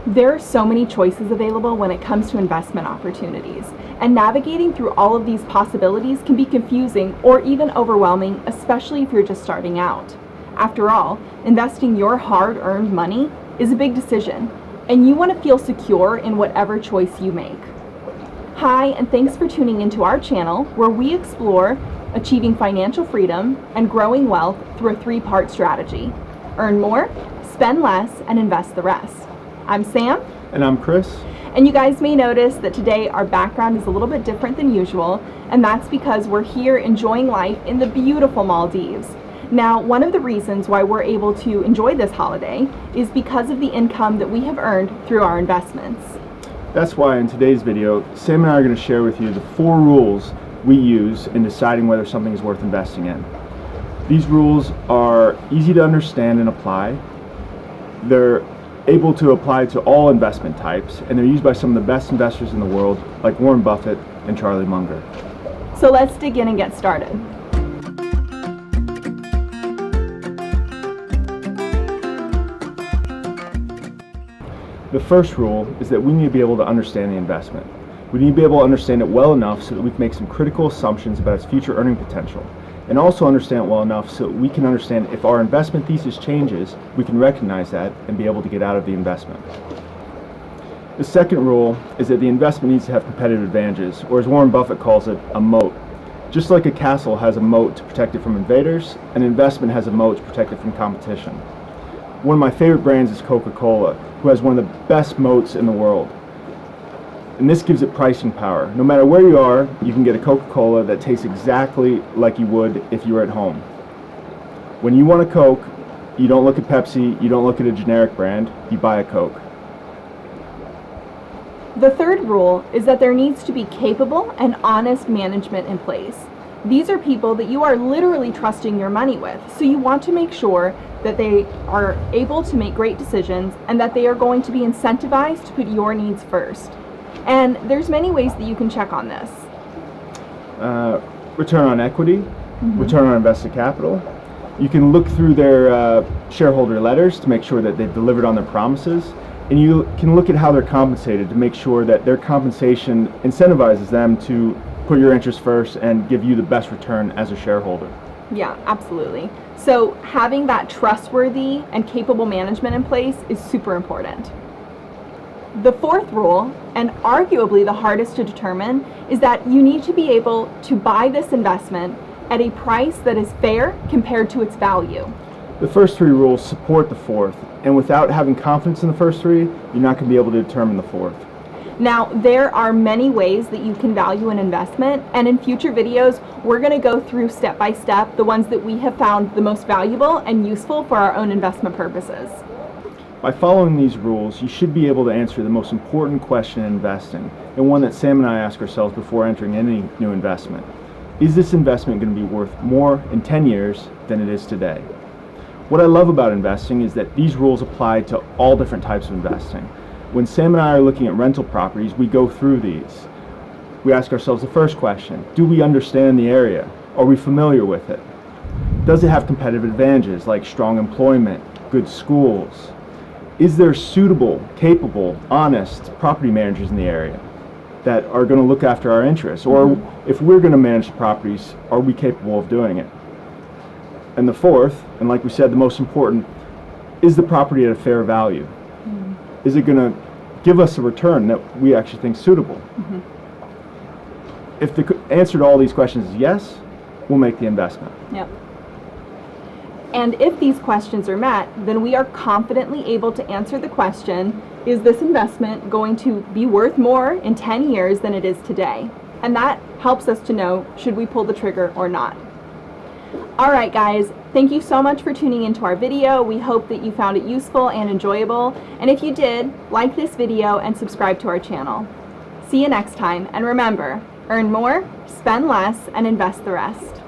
There are so many choices available when it comes to investment opportunities, and navigating through all of these possibilities can be confusing or even overwhelming, especially if you're just starting out. After all, investing your hard-earned money is a big decision, and you want to feel secure in whatever choice you make. Hi, and thanks for tuning into our channel where we explore achieving financial freedom and growing wealth through a three-part strategy. Earn more, spend less, and invest the rest. I'm Sam. And I'm Chris. And you guys may notice that today our background is a little bit different than usual, and that's because we're here enjoying life in the beautiful Maldives. Now, one of the reasons why we're able to enjoy this holiday is because of the income that we have earned through our investments. That's why in today's video, Sam and I are going to share with you the 4 rules we use in deciding whether something is worth investing in. These rules are easy to understand and apply. They're able to apply to all investment types, and they're used by some of the best investors in the world, like Warren Buffett and Charlie Munger. So let's dig in and get started. The first rule is that we need to be able to understand the investment. We need to be able to understand it well enough so that we can make some critical assumptions about its future earning potential, and also understand it well enough so that we can understand if our investment thesis changes, we can recognize that and be able to get out of the investment. The second rule is that the investment needs to have competitive advantages, or as Warren Buffett calls it, a moat. Just like a castle has a moat to protect it from invaders, an investment has a moat to protect it from competition. One of my favorite brands is Coca-Cola, who has one of the best moats in the world. And this gives it pricing power. No matter where you are, you can get a Coca-Cola that tastes exactly like you would if you were at home. When you want a Coke, you don't look at Pepsi, you don't look at a generic brand, you buy a Coke. The third rule is that there needs to be capable and honest management in place. These are people that you are literally trusting your money with, so you want to make sure that they are able to make great decisions and that they are going to be incentivized to put your needs first. And there's many ways that you can check on this. Return on equity, return on invested capital. You can look through their shareholder letters to make sure that they've delivered on their promises, and you can look at how they're compensated to make sure that their compensation incentivizes them to put your interest first and give you the best return as a shareholder. Yeah, absolutely. So having that trustworthy and capable management in place is super important. The fourth rule, and arguably the hardest to determine, is that you need to be able to buy this investment at a price that is fair compared to its value. The first 3 rules support the fourth, and without having confidence in the first 3, you're not going to be able to determine the fourth. Now, there are many ways that you can value an investment, and in future videos, we're going to go through step by step the ones that we have found the most valuable and useful for our own investment purposes. By following these rules, you should be able to answer the most important question in investing, and one that Sam and I ask ourselves before entering any new investment. Is this investment going to be worth more in 10 years than it is today? What I love about investing is that these rules apply to all different types of investing. When Sam and I are looking at rental properties, we go through these. We ask ourselves the first question: do we understand the area? Are we familiar with it? Does it have competitive advantages like strong employment, good schools? Is there suitable, capable, honest property managers in the area that are going to look after our interests? Or if we're going to manage the properties, are we capable of doing it? And the fourth, and like we said, the most important, is the property at a fair value? Is it going to give us a return that we actually think suitable? If the answer to all these questions is yes, we'll make the investment. Yep. And if these questions are met, then we are confidently able to answer the question, is this investment going to be worth more in 10 years than it is today? And that helps us to know, should we pull the trigger or not? All right, guys, thank you so much for tuning into our video. We hope that you found it useful and enjoyable. And if you did, like this video and subscribe to our channel. See you next time. And remember, earn more, spend less, and invest the rest.